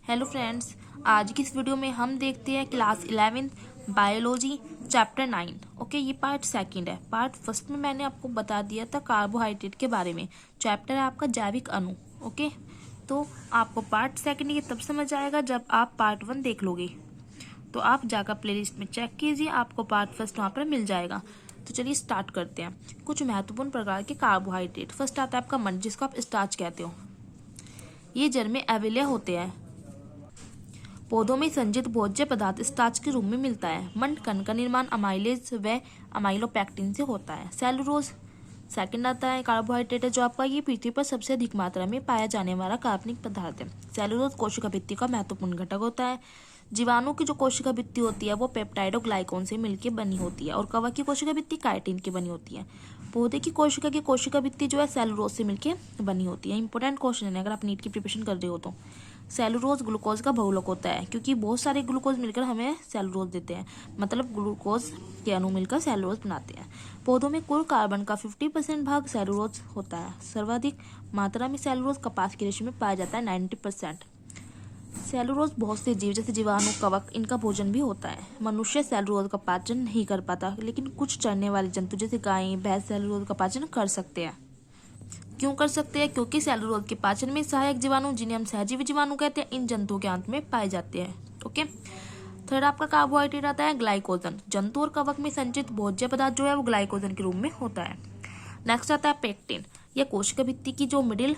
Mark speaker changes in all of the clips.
Speaker 1: Hello friends, आज की इस वीडियो में हम देखते हैं क्लास 11 बायोलॉजी चैप्टर 9। ओके, ये पार्ट सेकंड है। पार्ट फर्स्ट में मैंने आपको बता दिया था कार्बोहाइड्रेट के बारे में। चैप्टर है आपका जैविक अणु। ओके, तो आपको पार्ट सेकंड ये तब समझ आएगा जब आप पार्ट 1 देख लोगे। तो आप जाकर प्लेलिस्ट में चेक कीजिए, आपको पार्ट फर्स्ट वहाँ पर मिल जाएगा। तो चलिए स्टार्ट करते हैं। कुछ महत्वपूर्ण प्रकार के कार्बोहाइड्रेट। फर्स्ट आता है आपका मंड, जिसको आप स्टार्च कहते हो। ये जड़ में अवैल्य होते हैं। पौधों में संचित भोज्य पदार्थ स्टार्च के रूप में मिलता है। मंड कण का निर्माण अमाइलेज व अमाइलोपेक्टिन से होता है। सेलुलोज सेकंड आता है कार्बोहाइड्रेट है जो आपका ये पृथ्वी पर सबसे अधिक मात्रा में पाया जाने वाला कार्बनिक पदार्थ है। सेलुलोज कोशिका भित्ति का महत्वपूर्ण घटक होता है। जीवाणु की जो कोशिका भित्ति होती है वो पेप्टाइड और ग्लाइकोन से मिलकर बनी होती है और कवक की कोशिका भित्ति काइटिन की बनी होती है। पौधे की कोशिका भित्ति जो है सेलुलोज से मिलकर बनी होती है। इंपॉर्टेंट क्वेश्चन है अगर आप नीट की प्रिपरेशन कर रहे हो तो। सेलुलोज ग्लूकोज का बहुलक होता है क्योंकि बहुत सारे ग्लूकोज मिलकर हमें सेलुलोज देते हैं, मतलब ग्लूकोज के अणु मिलकर सेलुलोज बनाते हैं। पौधों में कुल कार्बन का 50% भाग सेलुलोज होता है। सर्वाधिक मात्रा में सेलुलोज कपास की रेशे में पाया जाता है 90%। सेलुलोज बहुत से जीव जैसे जीवाणु, कवक, इनका भोजन भी होता है। मनुष्य सेलुलोज का पाचन नहीं कर पाता, लेकिन कुछ चरने वाले जंतु जैसे गाय, भैंस सेलुलोज का पाचन कर सकते हैं। क्यों कर सकते हैं? क्योंकि सेलुलोज के पाचन में सहायक जीवाणु, जिन्हें हम सहजीवी जीवाणु कहते हैं, इन जंतुओं के अंत में पाए जाते हैं। ओके, थर्ड आपका कार्बोहाइड्रेट आता है ग्लाइकोजन। जंतु और कवक में संचित भोज्य पदार्थ जो है वो ग्लाइकोजन के रूप में होता है। नेक्स्ट आता है पेक्टिन। यह कोशिका भित्ति की जो मिडिल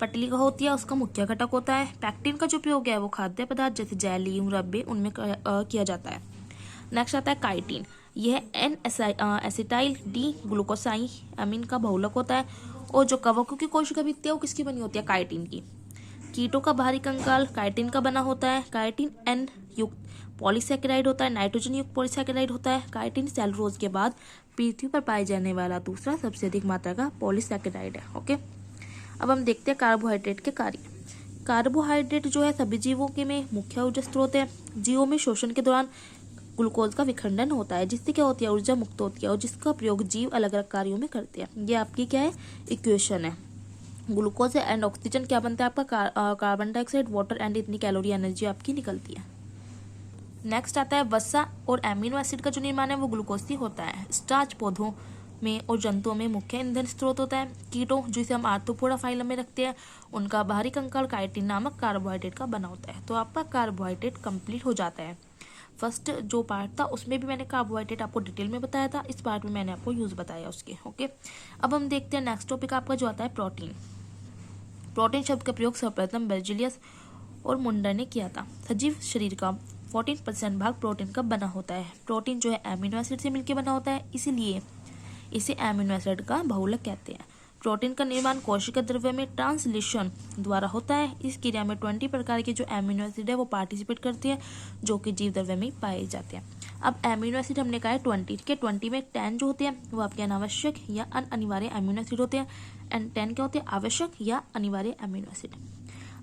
Speaker 1: पटली का होती है उसका मुख्य घटक होता है। पेक्टिन का जो उपयोग है वो खाद्य पदार्थ जैसे जेली, मुरब्बे, उनमें किया जाता है। नेक्स्ट आता है काइटिन। यह एन एसिटाइल डी ग्लूकोसाई अमीन का बहुलक होता है और जो कवकों की कोशिका भित्ति है वो किसकी बनी होती है? काइटिन की। कीटों का बाहरी कंकाल काइटिन का बना होता है। काइटिन एन युक्त पॉलीसैकेराइड होता है, नाइट्रोजन युक्त पॉलीसैकेराइड होता है। काइटिन सेलुलोज के बाद पृथ्वी पर पाए जाने वाला दूसरा सबसे अधिक मात्रा का पॉलीसैकेराइड है। ओके, अब हम देखते हैं कार्बोहाइड्रेट के कार्य। कार्बोहाइड्रेट जो है सभी जीवों के में मुख्य ऊर्जा स्रोत है। जीवों में शोषण के दौरान ग्लूकोज का विखंडन होता है जिससे क्या होती है? ऊर्जा मुक्त होती है और जिसका प्रयोग जीव अलग अलग कार्यों में करते हैं। ये आपकी क्या है? इक्वेशन है। ग्लूकोज एंड ऑक्सीजन क्या बनता है आपका? कार्बन डाइऑक्साइड, वाटर एंड इतनी कैलोरी एनर्जी आपकी निकलती है। नेक्स्ट आता है वसा और एमिनो एसिड का जो निर्माण है वो ग्लूकोज से होता है। स्टार्च पौधों में और जंतुओं में मुख्य ईंधन स्रोत होता है। कीटों जिसे हम आर्थ्रोपोडा फाइलम में रखते हैं उनका बाहरी कंकाल काइटिन नामक कार्बोहाइड्रेट का बना होता है। तो आपका कार्बोहाइड्रेट कंप्लीट हो जाता है। फर्स्ट जो पार्ट था उसमें भी मैंने कार्बोहाइड्रेट आपको डिटेल में बताया था, इस पार्ट में मैंने आपको यूज बताया उसके। ओके, अब हम देखते हैं नेक्स्ट टॉपिक आपका जो आता है प्रोटीन। प्रोटीन शब्द का प्रयोग सर्वप्रथम बेर्जेलियस और मुंडर ने किया था। सजीव शरीर का 14% भाग प्रोटीन का बना होता है। प्रोटीन जो है एमिनो एसिड से मिलकर बना होता है, इसीलिए इसे एमिनो एसिड का बहुलक कहते हैं। प्रोटीन का निर्माण कोशिका द्रव्य में ट्रांसलेशन द्वारा होता है। इस क्रिया में 20 प्रकार के जो एमिनो एसिड है वो पार्टिसिपेट करते हैं जो कि जीव द्रव्य में पाए जाते हैं। अब एमिनो एसिड हमने कहा है 20 के 20 में 10 जो होते हैं वो आपके अनावश्यक या अनिवार्य एमिनो एसिड होते हैं एंड 10 क्या होते हैं? आवश्यक या अनिवार्य एमिनो एसिड।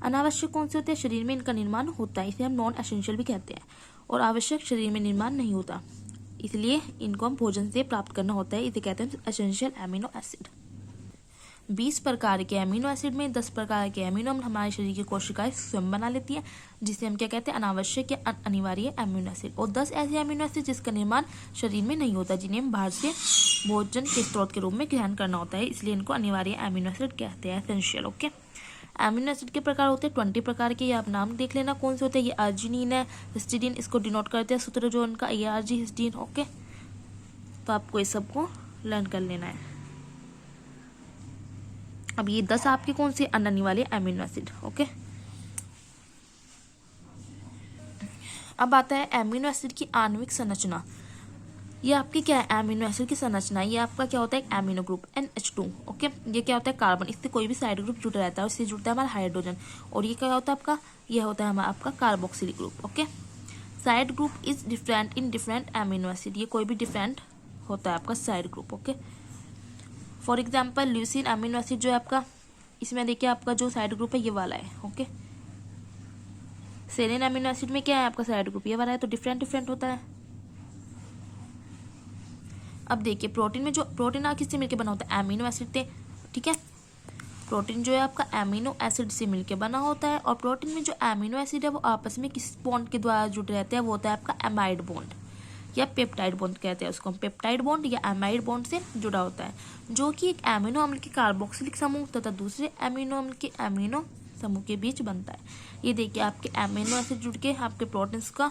Speaker 1: अनावश्यक कौन से होते हैं? शरीर में इनका निर्माण होता है, इसे हम नॉन एसेंशियल भी कहते हैं। और आवश्यक शरीर में निर्माण नहीं होता, इसलिए इनको हम भोजन से प्राप्त करना होता है, इसे कहते हैं एसेंशियल एमिनो एसिड। 20 प्रकार के एमिनो एसिड में 10 प्रकार के एमिनो अम्ल हमारे शरीर की कोशिकाएं स्वयं बना लेती है, जिसे हम क्या कहते हैं? अनावश्यक या अनिवार्य एमिनो एसिड। और 10 ऐसे एमिनो एसिड जिसका निर्माण शरीर में नहीं होता, जिन्हें हम बाहर से भोजन के स्रोत के रूप में ग्रहण करना होता है, इसलिए इनको अनिवार्य एमिनो एसिड कहते हैं, एसेंशियल। ओके, एमिनो एसिड के प्रकार होते हैं 20 प्रकार के, ये आप नाम देख लेना कौन से होते हैं। ये अर्जिनिन है, हिस्टिडीन, इसको डिनोट करते हैं सूत्र जो उनका ARG हिस्टिडीन। ओके, तो आपको इस सबको लर्न कर लेना है। अब ये 10 आपके कौन से? अनिवार्य एमिनो एसिड। ओके, अब आता है एमिनो एसिड की आणविक संरचना। ये आपकी क्या है? एमिनो एसिड की संरचना। ये आपका क्या होता है? एक एमिनो ग्रुप NH2। ओके, ये क्या होता है? कार्बन, इससे कोई भी साइड ग्रुप जुड़ा रहता है और इससे जुड़ता है हमारा हाइड्रोजन। और ये क्या होता है आपका? ये होता है हमारा आपका carboxyl group. Okay, side group is different in different amino acid. ये कोई भी डिफरेंट होता है आपका side group. Okay, for example leucine amino acid जो है आपका, इसमें देखिए आपका जो साइड ग्रुप है ये वाला है। ओके, सेलेन एमिनो एसिड में क्या है आपका साइड ग्रुप? ये वाला है, तो डिफरेंट डिफरेंट होता है। अब देखिए प्रोटीन में जो प्रोटीन किससे मिलकर बना होता है? एमिनो एसिड थे। ठीक है, प्रोटीन जो है आपका एमिनो एसिड से मिलकर बना होता है, और प्रोटीन में जो एमिनो एसिड है वो आपस में किस बॉन्ड के द्वारा जुड़े रहते हैं, वो होता है आपका एमाइड बॉन्ड या पेप्टाइड बॉन्ड कहते हैं उसको। पेप्टाइड बॉन्ड या एमाइड बॉन्ड से जुड़ा होता है, जो कि एक एमिनो अम्ल के कार्बोक्सिलिक समूह तथा दूसरे एमिनो अम्ल के एमिनो समूह के बीच बनता है। ये देखिए आपके एमिनो एसिड जुड़ के आपके प्रोटीन्स का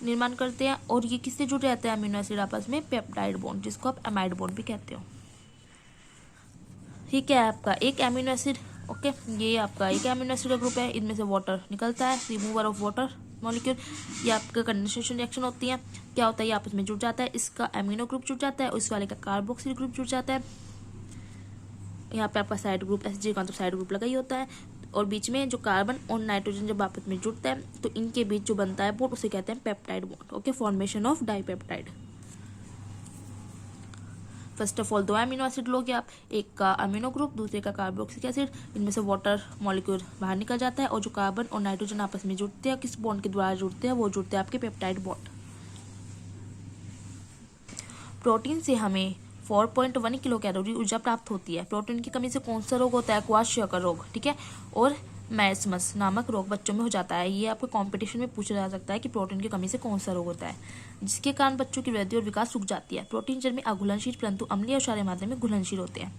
Speaker 1: निर्माण करते हैं, और ये किससे जुड़ रहते हैं एमिनो एसिड आपस में, पेप्टाइड बॉन्ड, जिसको आप एमाइड बॉन्ड भी कहते हो। ठीक है, आपका एक एमिनो एसिड, ओके, ये आपका एक एमिनो एसिड का ग्रुप है, इनमें से वाटर निकलता है, रिमूवर ऑफ वाटर मॉलिक्यूल, ये आपका कंडेंसेशन रिएक्शन होती है। क्या होता है, ये आपस में जुड़ जाता है, इसका एमिनो ग्रुप जुड़ जाता है और इस वाले का कार्बोक्सिल ग्रुप जुड़ जाता है। यहाँ पे आपका साइड ग्रुप एसजी का साइड ग्रुप लगा ही होता है, और बीच में जो कार्बन और नाइट्रोजन जब आपस में जुड़ता है तो इनके बीच जो बनता है बॉन्ड उसे कहते हैं peptide bond. Okay, formation of dipeptide. First of all 2 amino acid लोगे आप, एक का अमीनो ग्रुप, दूसरे का कार्बोक्सिलिक एसिड, इनमें से वाटर मॉलिक्यूल बाहर निकल जाता है, और जो कार्बन और नाइट्रोजन आपस में जुड़ते हैं, किस बॉन्ड के द्वारा जुड़ते हैं, वो जुड़ते हैं आपके पेप्टाइड बॉन्ड। प्रोटीन से हमें 4.1 किलो कैलोरी ऊर्जा प्राप्त होती है। प्रोटीन की कमी से कौन सा रोग होता है, क्वाशकर रोग, ठीक है, और मैस्मस नामक रोग बच्चों में हो जाता है। ये आपको कंपटीशन में पूछा जा सकता है कि प्रोटीन की कमी से कौन सा रोग होता है, जिसके कारण बच्चों की वृद्धि और विकास रुक जाती है। प्रोटीन जड़ में अघुलनशील परंतु अम्लीय और क्षारीय मात्रा में घुलनशील होते हैं।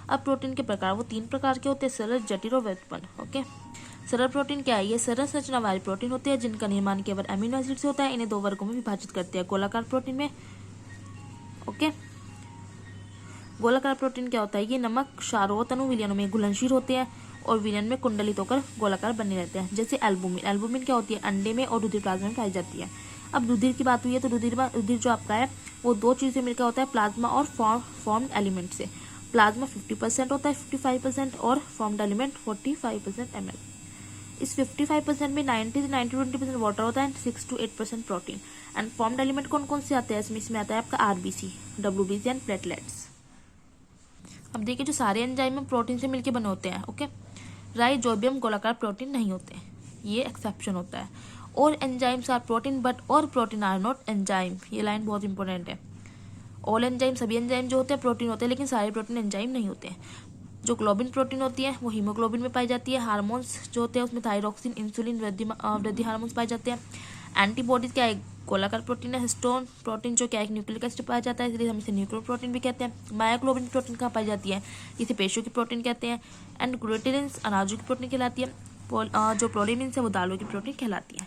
Speaker 1: अब प्रोटीन के प्रकार, वो 3 प्रकार के होते हैं, सरल, जटिल और व्युत्पन्न। ओके, सरल प्रोटीन क्या है, ये सरल संरचना वाले प्रोटीन होते हैं जिनका निर्माण केवल अमीनो एसिड से होता है। इन्हें 2 वर्गों में विभाजित करते हैं, गोलाकार प्रोटीन में। ओके, गोलाकार प्रोटीन क्या होता है, ये नमक क्षारों तनु विलयनों में घुलनशील होते हैं और विलयन में कुंडलित होकर गोलाकार बने रहते हैं। जैसे एल्बुमिन, एल्बुमिन क्या होती है, अंडे में और रुधिर प्लाज्मा में पाई जाती है। अब रुधिर की बात हुई है तो रुधिर जो आपका है वो 2 चीज़ से मिलकर होता है, प्लाज्मा और फॉर्म्ड एलिमेंट से। प्लाज्मा 50% होता है, 55%, और फॉर्म्ड एलिमेंट 45% ml। इस 55% में 90 से 20% वाटर होता है, 6 to 8% protein. And formed element कौन कौन से आते हैं इसमें आता है आपका आरबीसी, डब्ल्यूबीसी एंड प्लेटलेट्स। अब देखिए, जो सारे एंजाइम प्रोटीन से मिलकर बने होते हैं। ओके, राइजोबियम गोलाकार प्रोटीन नहीं होते, ये एक्सेप्शन होता है। और एंजाइम्स आर प्रोटीन बट और प्रोटीन आर नॉट एंजाइम, ये लाइन बहुत इंपॉर्टेंट है। ऑल एंजाइम, सभी एंजाइम जो होते हैं प्रोटीन होते हैं, लेकिन सारे प्रोटीन एंजाइम नहीं होते हैं। जो ग्लोबिन प्रोटीन होती है वो हीमोग्लोबिन में पाई जाती है। हार्मोन्स जो होते हैं उसमें थायरोक्सिन, इंसुलिन, वृद्धि हार्मोन्स पाए जाते हैं। एंटीबॉडीज क्या है, गोलाकार प्रोटीन है। हिस्टोन प्रोटीन जो क्या है, न्यूक्लिक एसिड पाया जाता है, इसलिए हम इसे न्यूक्लियर प्रोटीन भी कहते हैं। मायोग्लोबिन प्रोटीन कहाँ पाई जाती है, इसे पेशियों की प्रोटीन कहते हैं। एंड ग्लूटेरिन्स अनाजों की प्रोटीन कहलाती है। जो प्रोटीन्स है वो दालों की प्रोटीन कहलाती है।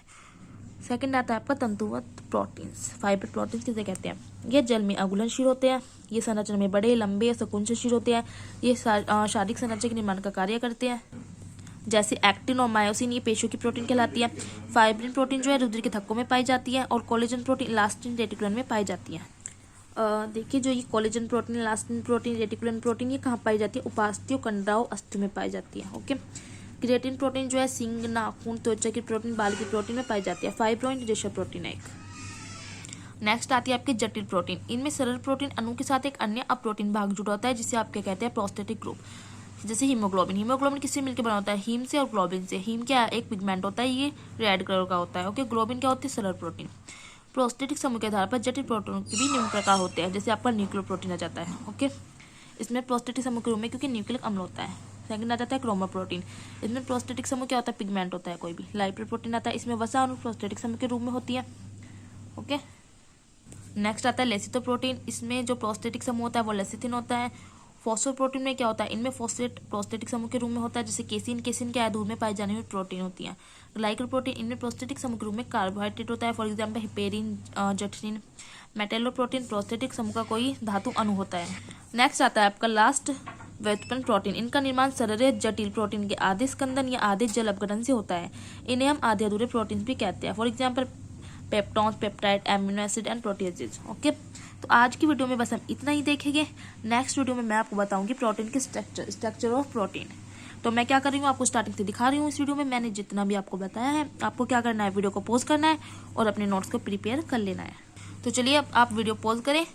Speaker 1: सेकंड आता है आपका तंतुवत प्रोटीन्स, फाइबर प्रोटीन्स किसे कहते हैं, ये जल में अघुलनशील होते हैं। ये संरचना में बड़े, लंबे, संकुचनशील होते हैं। ये शारीरिक संरचना के निर्माण का कार्य करते हैं। जैसे एक्टिन और मायोसिन, ये पेशियों की प्रोटीन कहलाती है। फाइब्रिन प्रोटीन जो है रुधिर के थक्कों में पाई जाती है, और कोलेजन प्रोटीन इलास्टिन रेटिकुलम में पाई जाती है। देखिए, जो ये collagen protein, elastin protein, reticulum protein, ये कहाँ पाई जाती है, उपास्थियों, कंडराओं, अस्थियों में पाई जाती है। ओके, क्रिएटिन प्रोटीन जो है सींग, नाखून, त्वचा की प्रोटीन, बाल की प्रोटीन में पाई जाती है। फाइब्रोइन रेशा प्रोटीन है एक। नेक्स्ट आती है आपकी जटिल प्रोटीन। इनमें सरल प्रोटीन अणु के साथ एक अन्य अप्रोटीन भाग जुड़ा होता है, जिसे आप क्या कहते हैं, प्रोस्थेटिक ग्रुप। जैसे हीमोग्लोबिन, हीमोग्लोबिन किससे मिलकर बना होता है, हीम से और ग्लोबिन से। हीम क्या है, एक पिगमेंट होता है, ये रेड कलर का होता है। ओके, ग्लोबिन क्या होती है, सरल प्रोटीन। प्रोस्थेटिक समूह के आधार पर जटिल प्रोटीन के भी निम्न प्रकार होते हैं, जैसे आपका न्यूक्लियर प्रोटीन आ जाता है। ओके, इसमें प्रोस्थेटिक समूह के रूप में क्योंकि न्यूक्लिक अम्ल होता है। सेकंड आ जाता है क्रोमा प्रोटीन। इसमें प्रोस्थेटिक समूह क्या होता है, पिगमेंट होता है कोई भी। लाइपर प्रोटीन आता है, इसमें वसा अणु प्रोस्थेटिक समूह के रूप में होती है। ओके, नेक्स्ट आता है लेसिथो प्रोटीन। इसमें जो प्रोस्थेटिक समूह होता है वो लेसिथिन होता है। फॉस्फो प्रोटीन में क्या होता है, इनमें फॉस्फेट प्रोस्थेटिक समूह के रूप में होता है, जैसे केसिन, केसिन क्या है, दूध में पाई जाने वाली प्रोटीन होती है। ग्लाइकल प्रोटीन, इनमें प्रोस्थेटिक समूह के रूप में कार्बोहाइड्रेट होता है, फॉर एग्जाम्पल हिपेरिन, जटसिन। मेटेलो प्रोटीन प्रोस्थेटिक समूह का कोई धातु अणु होता है। नेक्स्ट आता है आपका लास्ट व्युत्पन्न प्रोटीन। इनका निर्माण सरल जटिल प्रोटीन के आधे स्कंदन या आधे जल अपघटन से होता है। इन्हें हम आधे अधूरे प्रोटीन भी कहते हैं, for example peptones, peptide, amino acid and proteases. Okay, तो आज की वीडियो में बस हम इतना ही देखेंगे। नेक्स्ट वीडियो में मैं आपको बताऊंगी प्रोटीन के स्ट्रक्चर ऑफ प्रोटीन। तो मैं क्या कर रही हूँ, आपको स्टार्टिंग से दिखा रही हूँ। इस वीडियो में मैंने जितना भी आपको बताया है, आपको क्या करना है, वीडियो को पॉज करना है और अपने नोट्स को प्रिपेयर कर लेना है। तो चलिए, अब आप वीडियो पॉज करें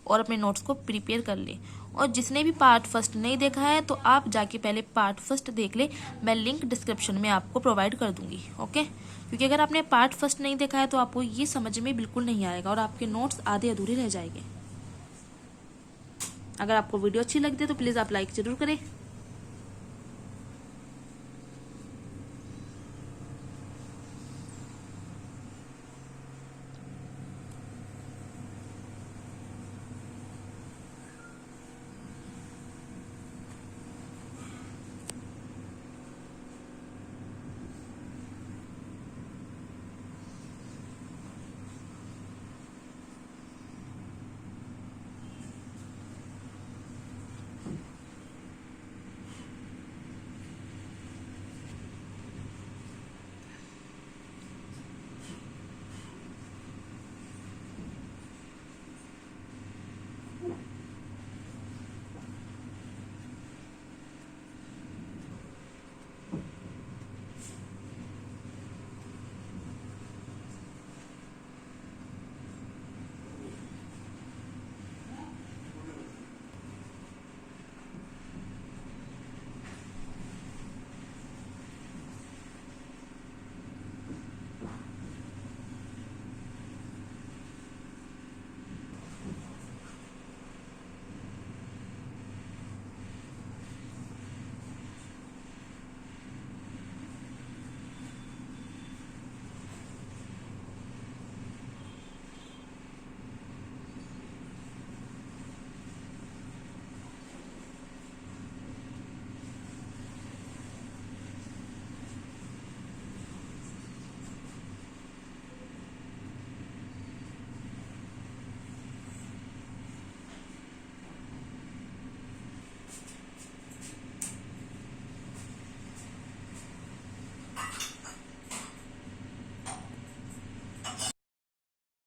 Speaker 1: और अपने नोट्स को प्रिपेयर कर लें। और जिसने भी पार्ट फर्स्ट नहीं देखा है तो आप जाके पहले पार्ट फर्स्ट देख ले, मैं लिंक डिस्क्रिप्शन में आपको प्रोवाइड कर दूंगी। ओके, क्योंकि अगर आपने पार्ट फर्स्ट नहीं देखा है तो आपको ये समझ में बिल्कुल नहीं आएगा और आपके नोट्स आधे अधूरे रह जाएंगे। अगर आपको वीडियो अच्छी लगती है तो प्लीज़ आप लाइक जरूर करें।